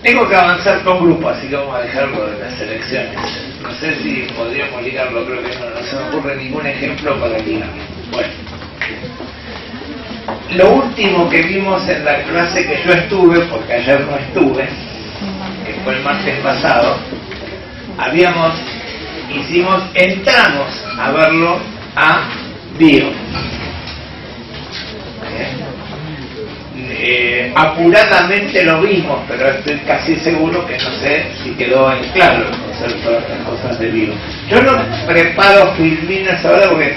Tengo que avanzar con grupo, así que vamos a dejarlo de las elecciones. No sé si podríamos ligarlo, creo que no se me ocurre ningún ejemplo para ligarlo. Bueno, lo último que vimos en la clase que yo estuve, porque ayer no estuve, que fue el martes pasado, entramos a verlo a Bio. Apuradamente lo vimos, pero estoy casi seguro que no sé si quedó en claro el concepto de las cosas de Bio. Yo no preparo filminas ahora porque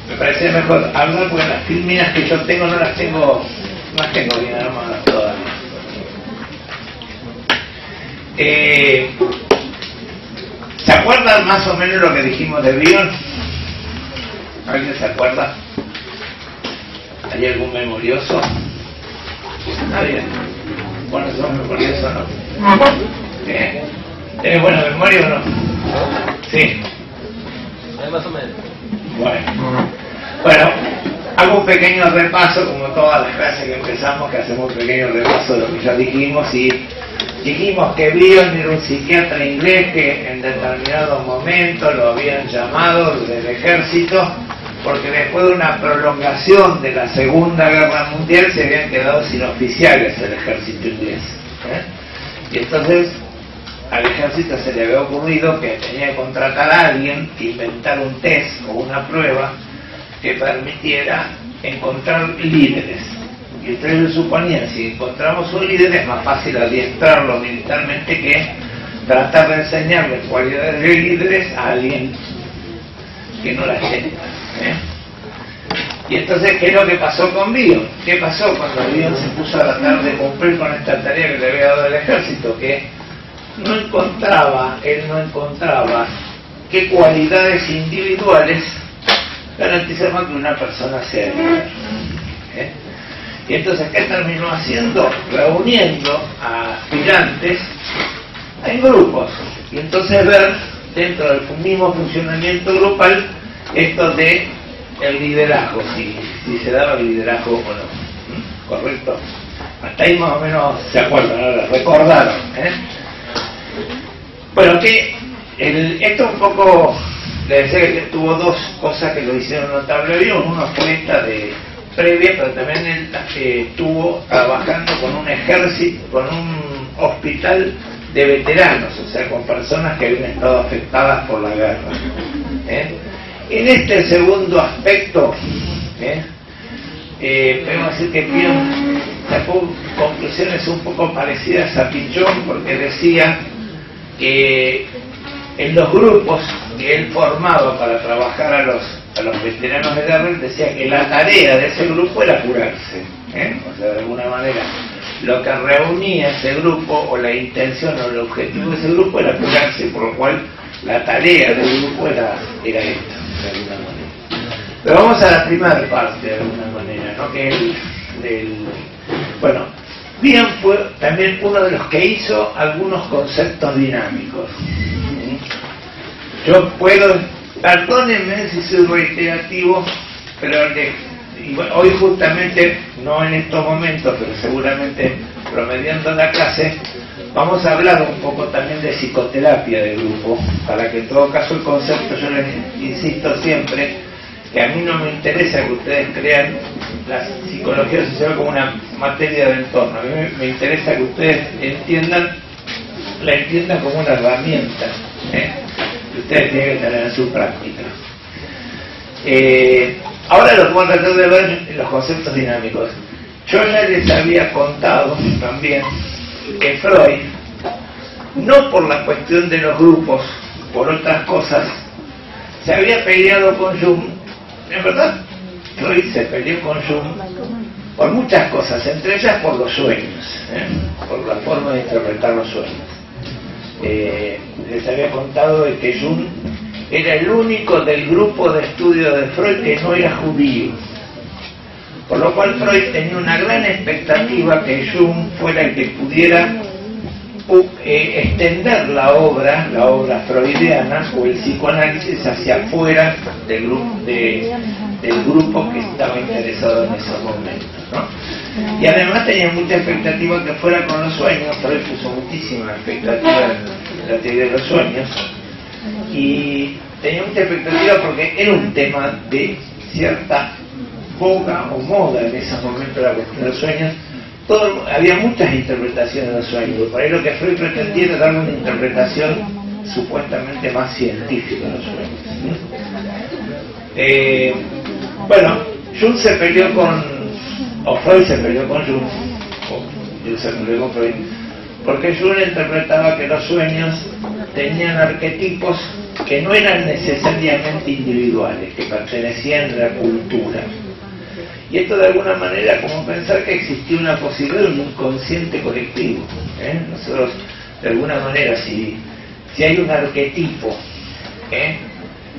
me parece mejor hablar, porque las filminas que yo tengo no las tengo bien armadas todavía. ¿Se acuerdan más o menos lo que dijimos de Bion? ¿Alguien se acuerda? ¿Hay algún memorioso? ¿Nadie? Bueno, ¿sos memorioso o no? ¿Tienes buena memoria o no? Sí. Más o menos. Bueno, hago un pequeño repaso, como todas las clases que empezamos, que hacemos un pequeño repaso de lo que ya dijimos, y dijimos que Bion era un psiquiatra inglés que en determinados momentos lo habían llamado del ejército, porque después de una prolongación de la Segunda Guerra Mundial se habían quedado sin oficiales el ejército inglés. Y entonces al ejército se le había ocurrido que tenía que contratar a alguien e inventar un test o una prueba que permitiera encontrar líderes. Y ustedes suponían, si encontramos un líder es más fácil adiestrarlo militarmente que tratar de enseñarle cualidades de líderes a alguien que no las tenga. Y entonces, ¿qué es lo que pasó con Bion? ¿Qué pasó cuando Bion se puso a tratar de cumplir con esta tarea que le había dado el ejército? Que él no encontraba qué cualidades individuales garantizaban que una persona sea líder. Y entonces, ¿qué terminó haciendo? Reuniendo a aspirantes en grupos. Y entonces ver, dentro del mismo funcionamiento grupal, esto de el liderazgo, si se daba el liderazgo o no. ¿Correcto? Hasta ahí más o menos se acuerdan, ahora recordaron. Bueno, que esto un poco, le decía que tuvo dos cosas que lo hicieron notable bien. Uno fue esta de previa, pero también él estuvo trabajando con un ejército, con un hospital de veteranos, o sea, con personas que habían estado afectadas por la guerra. En este segundo aspecto, podemos decir que Bion sacó conclusiones un poco parecidas a Pichon, porque decía que en los grupos que él formaba para trabajar a los veteranos de guerra, decía que la tarea de ese grupo era curarse. O sea, de alguna manera, lo que reunía ese grupo, o la intención o el objetivo de ese grupo era curarse, por lo cual la tarea del grupo era esta, de alguna manera. Pero vamos a la primera parte, de alguna manera, ¿no? Que bueno, Bion fue también uno de los que hizo algunos conceptos dinámicos. Yo perdónenme si soy reiterativo, pero hoy justamente, no en estos momentos, pero seguramente promediando la clase, vamos a hablar un poco también de psicoterapia de grupo, para que en todo caso el concepto, yo les insisto siempre, que a mí no me interesa que ustedes crean la psicología social como una materia de entorno. A mí me interesa que ustedes la entiendan como una herramienta que ustedes tienen que tener en su práctica. Ahora lo que vamos a tratar de ver en los conceptos dinámicos. Yo ya les había contado también que Freud, no por la cuestión de los grupos, por otras cosas, se había peleado con Jung. En verdad, Freud se peleó con Jung por muchas cosas, entre ellas por los sueños, por la forma de interpretar los sueños. Les había contado de que Jung era el único del grupo de estudio de Freud que no era judío, por lo cual Freud tenía una gran expectativa que Jung fuera el que pudiera extender la obra freudiana o el psicoanálisis hacia afuera del grupo que estaba interesado en esos momentos, ¿no? Y además tenía mucha expectativa que fuera con los sueños. Freud puso muchísima expectativa en la teoría de los sueños. Y tenía mucha expectativa porque era un tema de cierta boga o moda en esos momentos, la cuestión de los sueños. Había muchas interpretaciones de los sueños. Por ahí lo que Freud pretendía era darle una interpretación supuestamente más científica de los sueños. Bueno, Jung se peleó o Freud se peleó con Jung, o se peleó con Freud, porque Jung interpretaba que los sueños tenían arquetipos que no eran necesariamente individuales, que pertenecían a la cultura. Y esto de alguna manera es como pensar que existía una posibilidad de un inconsciente colectivo. Nosotros, de alguna manera, si hay un arquetipo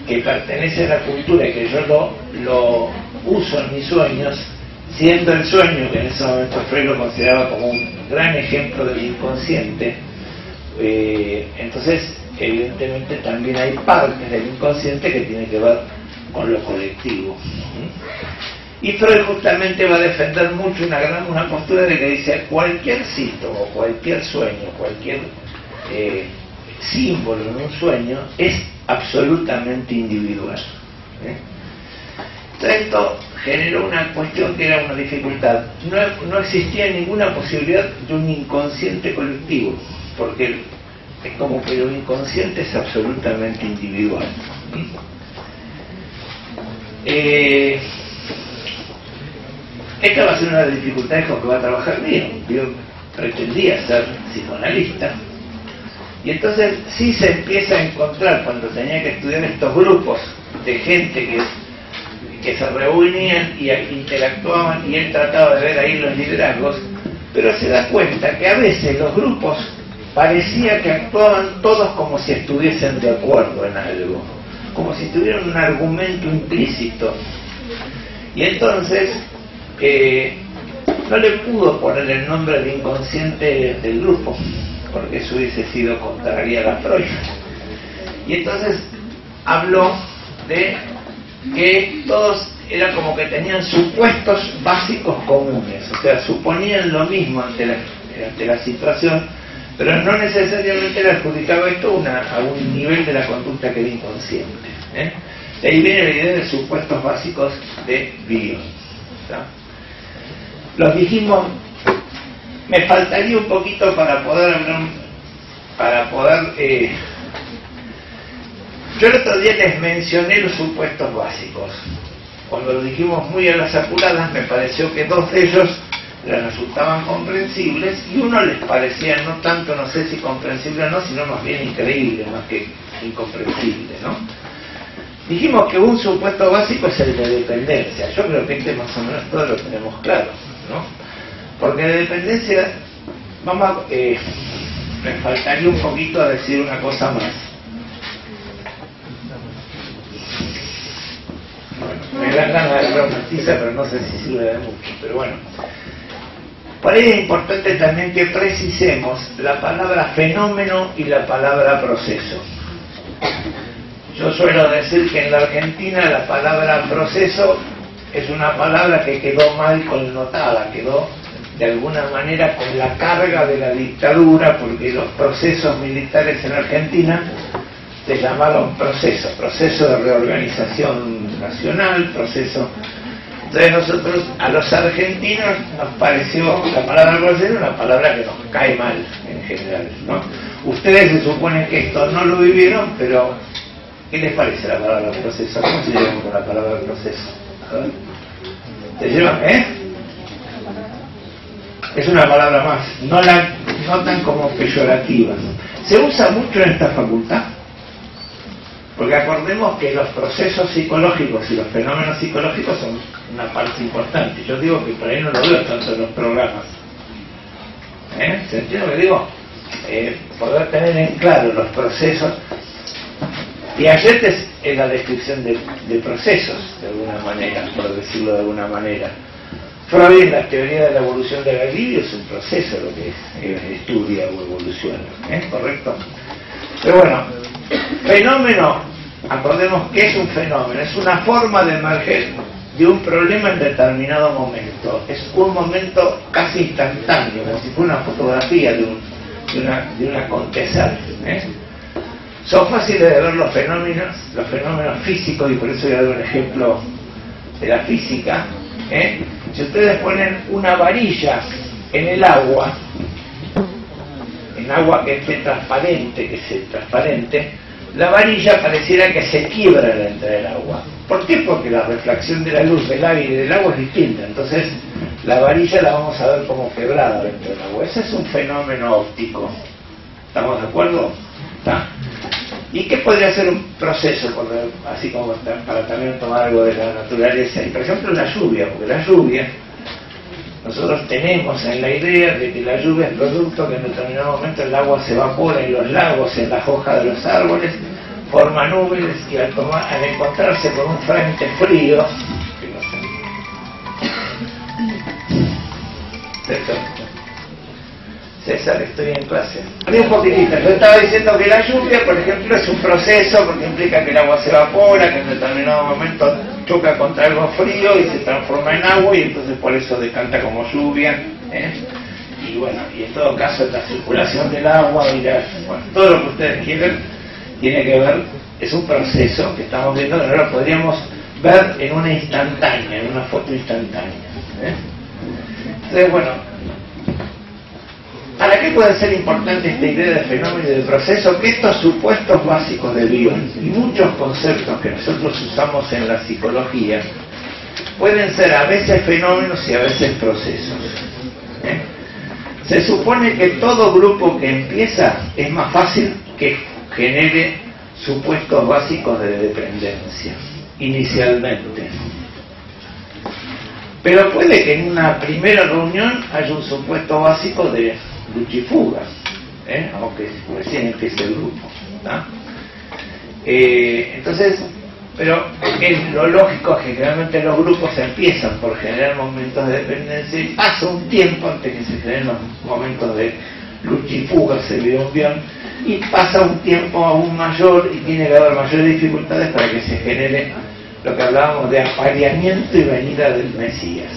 que pertenece a la cultura y que yo lo uso en mis sueños, siendo el sueño, que en ese momento Freud lo consideraba como un gran ejemplo del inconsciente, entonces evidentemente también hay partes del inconsciente que tienen que ver con lo colectivo. Y Freud justamente va a defender mucho una postura de que dice cualquier síntoma, cualquier sueño, cualquier símbolo en un sueño es absolutamente individual. Entonces esto generó una cuestión que era una dificultad. No existía ninguna posibilidad de un inconsciente colectivo, porque es como que lo inconsciente es absolutamente individual. Esta va a ser una de las dificultades con que va a trabajar Bion. Bion pretendía ser psicoanalista, y entonces sí se empieza a encontrar, cuando tenía que estudiar estos grupos de gente que se reunían y interactuaban, y él trataba de ver ahí los liderazgos, pero se da cuenta que a veces los grupos parecía que actuaban todos como si estuviesen de acuerdo en algo, como si tuvieran un argumento implícito. Y entonces no le pudo poner el nombre de inconsciente del grupo, porque eso hubiese sido contrario a la Freud. Y entonces habló de que todos era como que tenían supuestos básicos comunes, o sea, suponían lo mismo ante la situación, pero no necesariamente le adjudicaba esto a un nivel de la conducta que era inconsciente. De ahí viene la idea de supuestos básicos de Bion. Los dijimos, me faltaría un poquito para poder hablar, yo el otro día les mencioné los supuestos básicos. Cuando lo dijimos muy a las apuradas, me pareció que dos de ellos les resultaban comprensibles y uno les parecía no tanto, no sé si comprensible o no, sino más bien increíble, más que incomprensible, ¿no? Dijimos que un supuesto básico es el de dependencia. Yo creo que este más o menos todo lo tenemos claro, ¿no? Porque de dependencia, me faltaría un poquito a decir una cosa más. Bueno, me da ganas de dar una tiza, pero no sé si sirve de mucho, pero bueno. Por ahí es importante también que precisemos la palabra fenómeno y la palabra proceso. Yo suelo decir que en la Argentina la palabra proceso es una palabra que quedó mal connotada, quedó de alguna manera con la carga de la dictadura, porque los procesos militares en Argentina se llamaron proceso de reorganización nacional, proceso. Entonces nosotros, a los argentinos, nos pareció la palabra proceso una palabra que nos cae mal en general, ¿no? Ustedes se suponen que esto no lo vivieron, pero ¿qué les parece la palabra proceso? ¿Cómo se llevan con la palabra proceso? A ver. ¿Se llevan, Es una palabra más, no tan como peyorativa. Se usa mucho en esta facultad, porque acordemos que los procesos psicológicos y los fenómenos psicológicos son una parte importante. Yo digo que por ahí no lo veo tanto en los programas. ¿Se entiende lo que digo? Poder tener en claro los procesos. Piaget es la descripción de procesos, de alguna manera, por decirlo de alguna manera. Freud, en la teoría de la evolución de Galileo, es un proceso lo que estudia o evoluciona, ¿correcto? Pero bueno, fenómeno, acordemos que es un fenómeno, es una forma de emerger de un problema en determinado momento. Es un momento casi instantáneo, como si fuera una fotografía de un acontecer. Son fáciles de ver los fenómenos físicos, y por eso voy a dar un ejemplo de la física. Si ustedes ponen una varilla en el agua, en agua que esté transparente, la varilla pareciera que se quiebra dentro del agua. ¿Por qué? Porque la refracción de la luz del aire y del agua es distinta. Entonces la varilla la vamos a ver como quebrada dentro del agua. Ese es un fenómeno óptico. ¿Estamos de acuerdo? ¿Está? ¿Y qué podría ser un proceso, así como para también tomar algo de la naturaleza? Y por ejemplo la lluvia, porque la lluvia, nosotros tenemos en la idea de que la lluvia es producto que en determinado momento el agua se evapora en los lagos, en las hojas de los árboles, forma nubes, y al encontrarse con un frente frío, César, estoy en clase. Un poquitito. Yo estaba diciendo que la lluvia, por ejemplo, es un proceso porque implica que el agua se evapora, que en determinado momento choca contra algo frío y se transforma en agua, y entonces por eso decanta como lluvia. Y bueno, y en todo caso la circulación del agua, todo lo que ustedes quieran, tiene que ver, es un proceso que estamos viendo, que no lo podríamos ver en una instantánea, en una foto instantánea. Entonces, bueno, ¿para qué puede ser importante esta idea de fenómeno y de proceso? Que estos supuestos básicos de Bion y muchos conceptos que nosotros usamos en la psicología pueden ser a veces fenómenos y a veces procesos. Se supone que todo grupo que empieza es más fácil que genere supuestos básicos de dependencia inicialmente. Pero puede que en una primera reunión haya un supuesto básico de lucha y fuga, aunque recién empiece el grupo. Entonces, pero lo lógico es que generalmente los grupos empiezan por generar momentos de dependencia y pasa un tiempo antes que se generen los momentos de lucha y fuga, se ve un guión, y pasa un tiempo aún mayor y tiene que haber mayores dificultades para que se genere lo que hablábamos de apareamiento y venida del Mesías.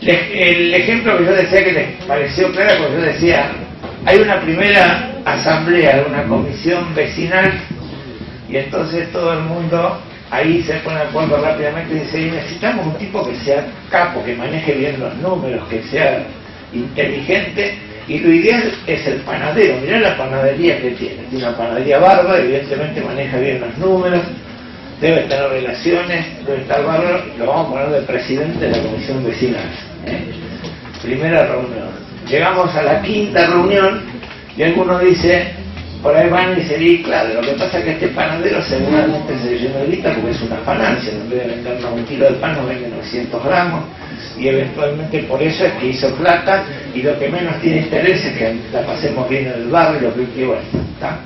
El ejemplo que yo decía que les pareció claro, porque yo decía, hay una primera asamblea de una comisión vecinal y entonces todo el mundo ahí se pone de acuerdo rápidamente y dice, necesitamos un tipo que sea capo, que maneje bien los números, que sea inteligente, y lo ideal es el panadero. Mirá la panadería que tiene una panadería bárbara, evidentemente maneja bien los números, debe tener relaciones, debe estar bárbaro, lo vamos a poner de presidente de la comisión vecinal. Primera reunión. Llegamos a la quinta reunión y alguno dice, por ahí van y dice, claro, lo que pasa es que este panadero seguramente se llenó de guita porque es una fanancia, en vez de vendernos un kilo de pan nos vende 900 gramos, y eventualmente por eso es que hizo plata, y lo que menos tiene interés es que la pasemos bien en el barrio, que bueno, ¿está?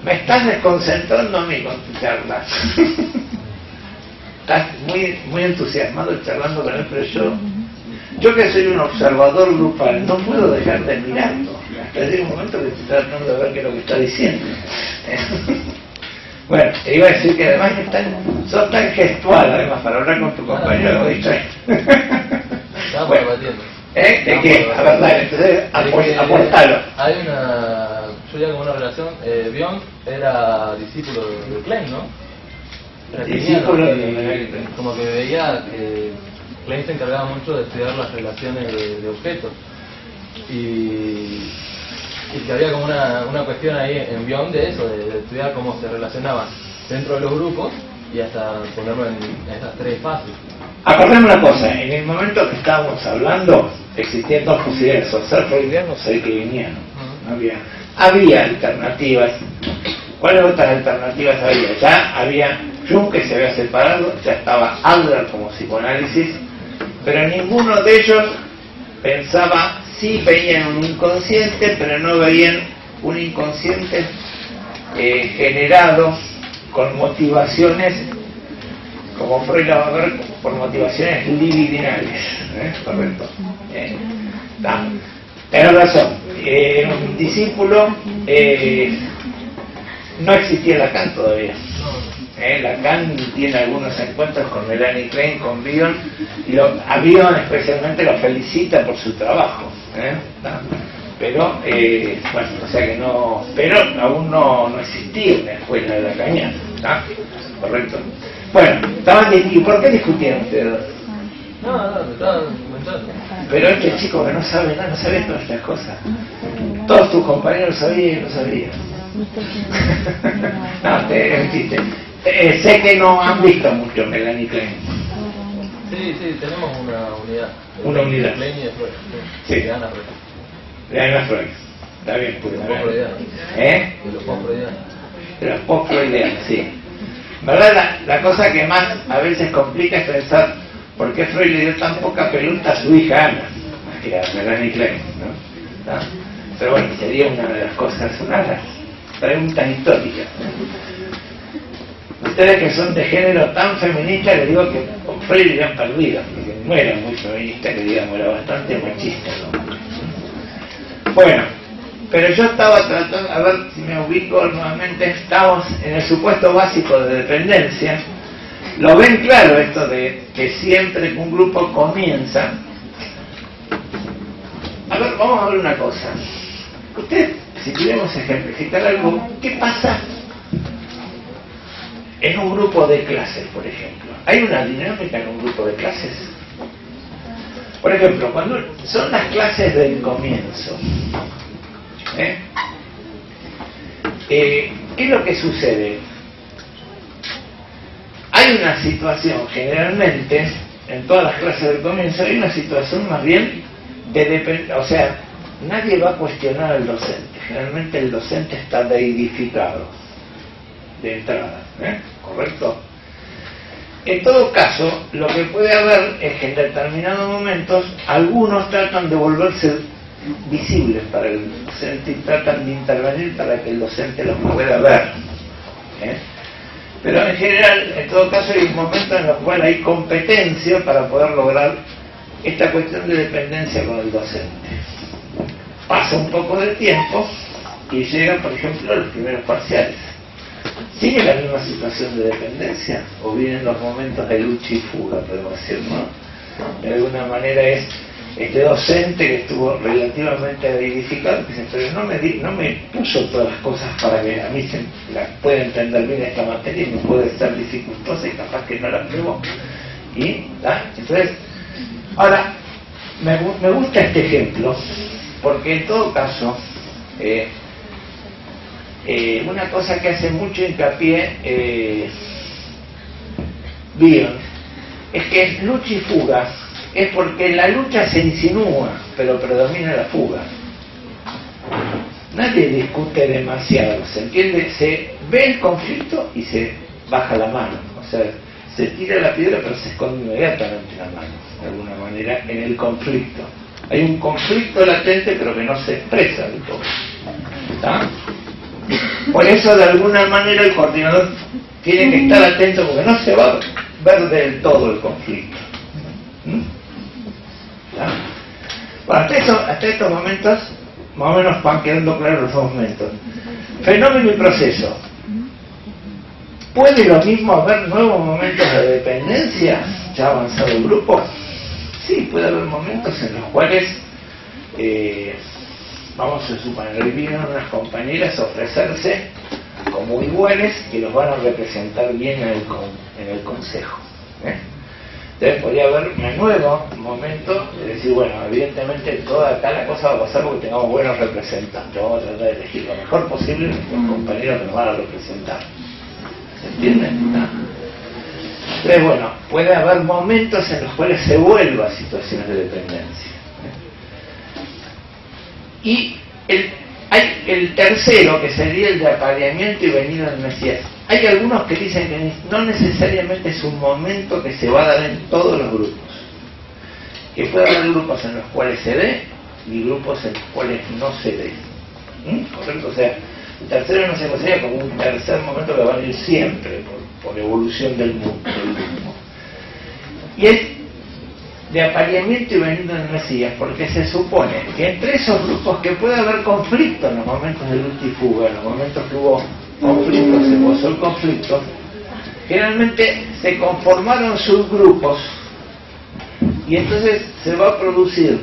Me estás desconcentrando a mí con tu charla. Estás muy entusiasmado charlando con él, pero yo que soy un observador grupal, no puedo dejar de mirarlo. Hasta llega un momento que estoy tratando de ver qué es lo que está diciendo. Bueno, te iba a decir que además sos tan gestual, además, para hablar con tu compañero. Bueno, ¿de qué? A ver, dale, entonces aportalo. Hay yo ya como una relación, Bion era discípulo de Klein, ¿no? Discípulo como que veía que Klein se encargaba mucho de estudiar las relaciones de objetos y que había como una cuestión ahí en Bion de eso, de estudiar cómo se relacionaban dentro de los grupos y hasta ponerlo en esas tres fases. Acordemos una cosa, en el momento que estábamos hablando existían dos posibilidades, o ser freudiano o ser kliniano. Había alternativas. ¿Cuáles otras alternativas había? Ya había Jung, que se había separado, ya estaba Adler como psicoanálisis, pero ninguno de ellos pensaba, sí veían un inconsciente, pero no veían un inconsciente generado con motivaciones, como Freud la va a ver, por motivaciones libidinales. Correcto. Tenés razón. Un discípulo no existía Lacan todavía. Lacan tiene algunos encuentros con Melanie Klein, con Bion, y a Bion especialmente lo felicita por su trabajo. Pero, bueno, o sea que no, pero aún no existía una escuela lacaniana, correcto. Bueno, ¿y por qué discutían ustedes dos? No, me estaban comentando. Pero este chico que no sabe nada, no sabe todas estas cosas. Todos tus compañeros sabían y no sabían. No, te mentiste. Sé que no han visto mucho Melanie Klein. Sí, tenemos una unidad. Una unidad. Klein y de Freud. Sí. De Ana Freud. De Ana Freud. Está bien, pues. De los post-freudianos. De los post-freudianos. De los post-freudianos, sí. ¿Verdad? La cosa que más a veces complica es pensar por qué Freud le dio tan poca pelota a su hija Ana, más que a Melanie Klein, ¿no? Pero bueno, sería una de las cosas, una de las preguntas históricas. Ustedes que son de género tan feminista, les digo que con Freud le han perdido, porque no era muy feminista, que digamos, era bastante machista, ¿no? Bueno, pero yo estaba tratando, a ver si me ubico nuevamente, estamos en el supuesto básico de dependencia. Lo ven claro esto de que siempre que un grupo comienza. A ver, vamos a ver una cosa. Ustedes, si queremos ejemplificar algo, ¿qué pasa en un grupo de clases, por ejemplo? ¿Hay una dinámica en un grupo de clases? Por ejemplo, cuando son las clases del comienzo, ¿qué es lo que sucede? Hay una situación, generalmente, en todas las clases del comienzo, hay una situación más bien de dependencia, o sea, nadie va a cuestionar al docente. Generalmente el docente está deidificado de entrada, ¿correcto? En todo caso, lo que puede haber es que en determinados momentos algunos tratan de volverse visibles para el docente y tratan de intervenir para que el docente los pueda ver. Pero en general, en todo caso, hay momentos en los cuales hay competencia para poder lograr esta cuestión de dependencia con el docente. Pasa un poco de tiempo y llega, por ejemplo, a los primeros parciales. ¿Sigue la misma situación de dependencia? ¿O vienen los momentos de lucha y fuga, podemos decir, no? De alguna manera es este docente que estuvo relativamente edificado, que dice, pero no me puso todas las cosas para que a mí se la pueda entender bien esta materia y me puede ser dificultosa y capaz que no la pruebo. Y, entonces, ahora, me gusta este ejemplo, porque en todo caso, una cosa que hace mucho hincapié Bion, es que lucha y fuga es porque la lucha se insinúa, pero predomina la fuga. Nadie discute demasiado, ¿se entiende? Se ve el conflicto y se baja la mano, o sea, se tira la piedra pero se esconde inmediatamente la mano, de alguna manera, en el conflicto. Hay un conflicto latente pero que no se expresa del todo. ¿Está? Por eso, de alguna manera, el coordinador tiene que estar atento porque no se va a ver del todo el conflicto. Bueno, hasta estos momentos, más o menos van quedando claros los dos momentos. Fenómeno y proceso. ¿Puede lo mismo haber nuevos momentos de dependencia ya avanzado el grupo? Sí, puede haber momentos en los cuales vamos a suponer, vienen unas compañeras a ofrecerse como iguales que los van a representar bien en el consejo. Entonces podría haber un nuevo momento de decir, bueno, evidentemente toda acá la cosa va a pasar porque tengamos buenos representantes, vamos a tratar de elegir lo mejor posible los compañeros que nos van a representar. ¿Se entiende? ¿No? Entonces, bueno, puede haber momentos en los cuales se vuelva a situaciones de dependencia. Y hay el tercero, que sería el de apareamiento y venida del Mesías. Hay algunos que dicen que no necesariamente es un momento que se va a dar en todos los grupos. Que puede haber grupos en los cuales se dé y grupos en los cuales no se dé. ¿Correcto? O sea, el tercero no se considera como un tercer momento que va a venir siempre por evolución del mundo. Y es de apareamiento y venida del Mesías, porque se supone que entre esos grupos que puede haber conflicto en los momentos de lucha y fuga, en los momentos que hubo conflicto, se posó el conflicto, generalmente se conformaron subgrupos y entonces se va a producir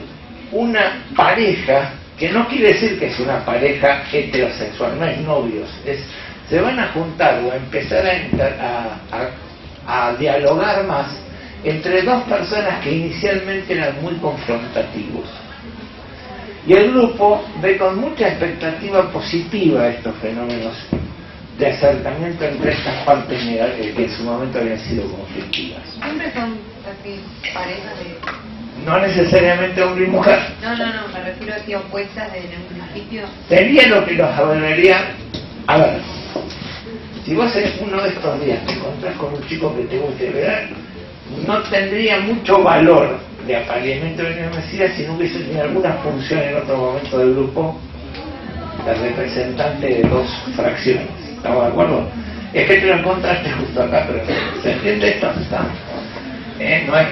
una pareja que no quiere decir que es una pareja heterosexual, no es novios, se van a juntar o a empezar a dialogar más entre dos personas que inicialmente eran muy confrontativos. Y el grupo ve con mucha expectativa positiva estos fenómenos de acercamiento entre estas partes que en su momento habían sido conflictivas. ¿Siempre son así parejas de...? No necesariamente hombre y mujer. No, me refiero a que opuestas desde un principio. Sería lo que los volvería... A ver, si vos en uno de estos días te encontrás con un chico que te guste, ¿verdad? No tendría mucho valor de apareamiento de universidad si no hubiese tenido alguna función en otro momento del grupo de representante de dos fracciones. ¿Estamos de acuerdo? Es que te lo encontraste justo acá, pero ¿se entiende esto? ¿Está? No es